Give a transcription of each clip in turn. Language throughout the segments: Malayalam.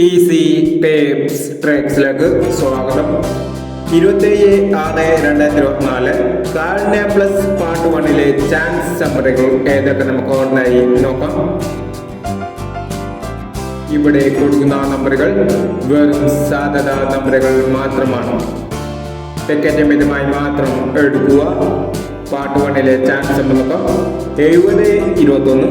ഈസി ടേപ്സ് ട്രാക്സിലേക്ക് സ്വാഗതം. 27/6/2024 കാരുണ്യ പ്ലസ് പാർട്ട് 1 ചാൻസ് സമ്മറികൾ ഏതൊക്കെ നമുക്ക് ഓൺലൈനായി നോക്കാം. ഇവിടെ കൊടുക്കുന്ന നമ്പറുകൾ വെറും സാധ്യത നമ്പറുകൾ മാത്രമാണ്. ടിക്കറ്റ് മിതമായി മാത്രം എടുക്കുക. പാർട്ട് 1 ചാൻസ് സമ്മർ നോക്കാം. 70, 21,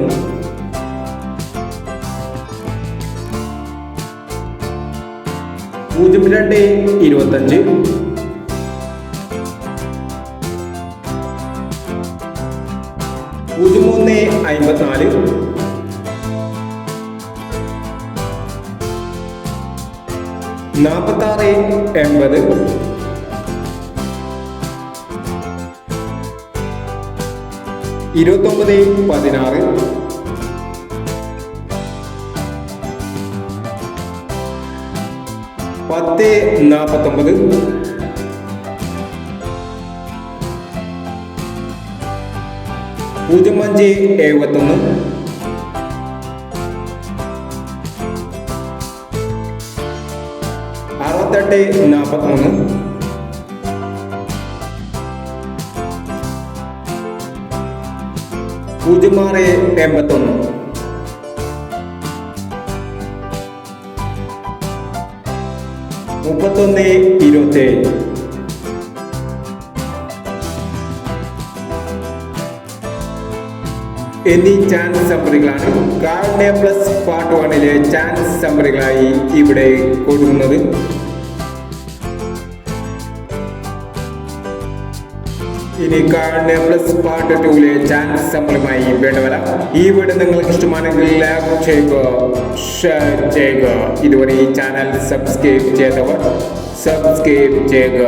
02, 25, 03, 54, 46, 80, 29, 16, 10, 49, 05, 71, 68, 43, 06, 81, 31, 27. എന്നീ ചാൻസ് സമ്മറികളാണ് കാരുണ്യ പ്ലസ് പാർട്ട് 1 ചാൻസ് സമ്മറികളായി ഇവിടെ കൊടുക്കുന്നത്. ഇനി കാരുണ്യ പ്ലസ് പാർട്ട് 2 ചാൻസ് സമ്മറിയുമായി വേണ്ടവര ഈ വീഡിയോ നിങ്ങൾക്ക് ഇഷ്ടമാണെങ്കിൽ ലൈക്ക് ചെയ്യുക, ഷെയർ ചെയ്യുക. ഇതുവരെ ഈ ചാനൽ സബ്സ്ക്രൈബ് ചെയ്തവർ സബ്സ്ക്രൈബ് ചെയ്യുക.